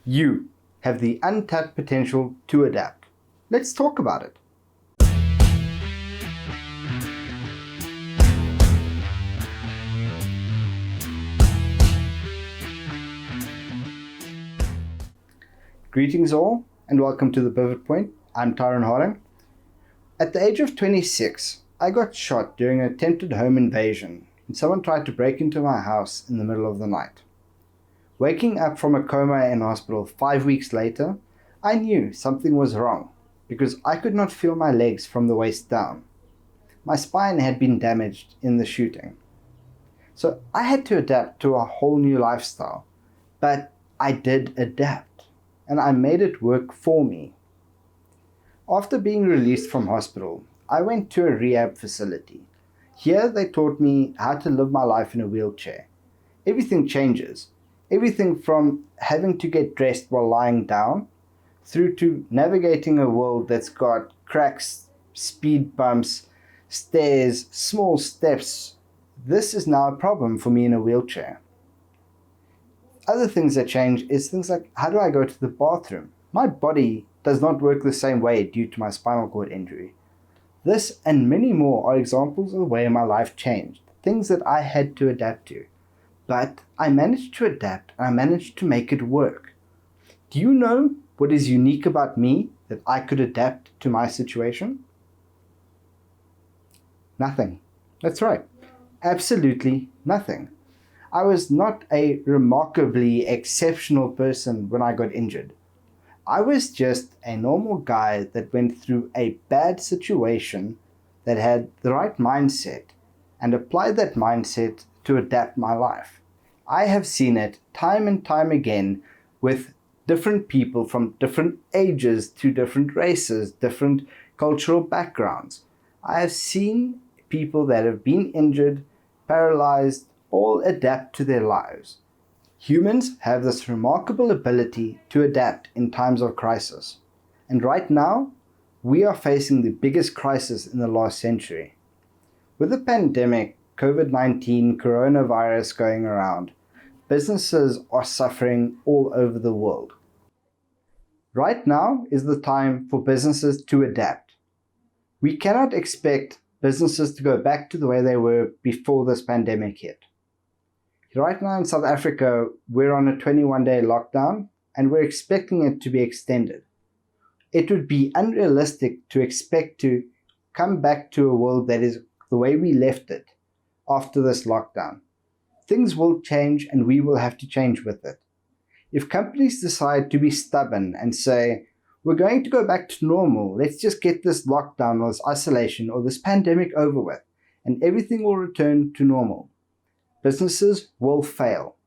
You have the untapped potential to adapt. Let's talk about it. Greetings all, and welcome to The Pivot Point. I'm Tyron Harding. At the age of 26, I got shot during an attempted home invasion, and someone tried to break into my house in the middle of the night. Waking up from a coma in hospital 5 weeks later, I knew something was wrong because I could not feel my legs from the waist down. My spine had been damaged in the shooting. So I had to adapt to a whole new lifestyle, but I did adapt, and I made it work for me. After being released from hospital, I went to a rehab facility. Here they taught me how to live my life in a wheelchair. Everything changes. Everything from having to get dressed while lying down, through to navigating a world that's got cracks, speed bumps, stairs, small steps. This is now a problem for me in a wheelchair. Other things that change is things like, how do I go to the bathroom? My body does not work the same way due to my spinal cord injury. This and many more are examples of the way my life changed, things that I had to adapt to. But I managed to adapt and I managed to make it work. Do you know what is unique about me that I could adapt to my situation? Nothing. That's right. Absolutely nothing. I was not a remarkably exceptional person when I got injured. I was just a normal guy that went through a bad situation that had the right mindset and applied that mindset to adapt my life. I have seen it time and time again with different people from different ages to different races, different cultural backgrounds. I have seen people that have been injured, paralyzed, all adapt to their lives. Humans have this remarkable ability to adapt in times of crisis. And right now, we are facing the biggest crisis in the last century. With the pandemic, COVID-19, coronavirus going around, businesses are suffering all over the world. Right now is the time for businesses to adapt. We cannot expect businesses to go back to the way they were before this pandemic hit. Right now in South Africa, we're on a 21-day lockdown and we're expecting it to be extended. It would be unrealistic to expect to come back to a world that is the way we left it after this lockdown. Things will change and we will have to change with it. If companies decide to be stubborn and say, we're going to go back to normal, let's just get this lockdown or this isolation or this pandemic over with, and everything will return to normal, businesses will fail.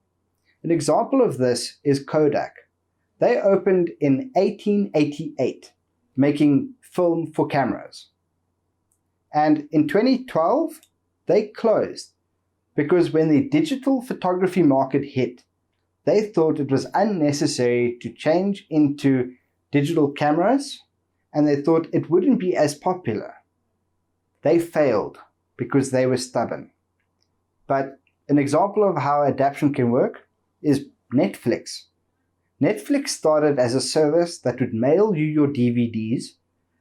An example of this is Kodak. They opened in 1888, making film for cameras. And in 2012, they closed because when the digital photography market hit, they thought it was unnecessary to change into digital cameras, and they thought it wouldn't be as popular. They failed because they were stubborn. But an example of how adaptation can work is Netflix. Netflix started as a service that would mail you your DVDs,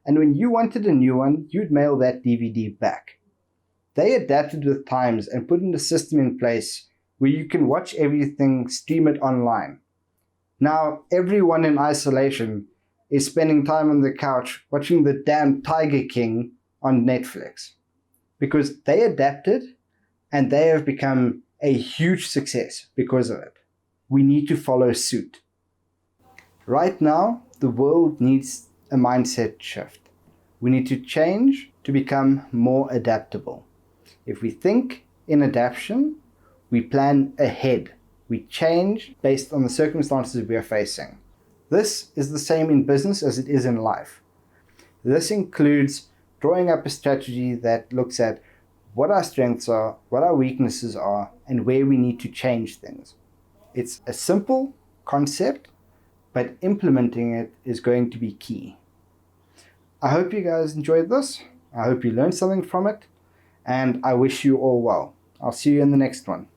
and when you wanted a new one, you'd mail that DVD back. They adapted with times and put in a system in place where you can watch everything, stream it online. Now, everyone in isolation is spending time on the couch watching the damn Tiger King on Netflix because they adapted and they have become a huge success because of it. We need to follow suit. Right now, the world needs a mindset shift. We need to change to become more adaptable. If we think in adaptation, we plan ahead. We change based on the circumstances we are facing. This is the same in business as it is in life. This includes drawing up a strategy that looks at what our strengths are, what our weaknesses are, and where we need to change things. It's a simple concept, but implementing it is going to be key. I hope you guys enjoyed this. I hope you learned something from it, and I wish you all well. I'll see you in the next one.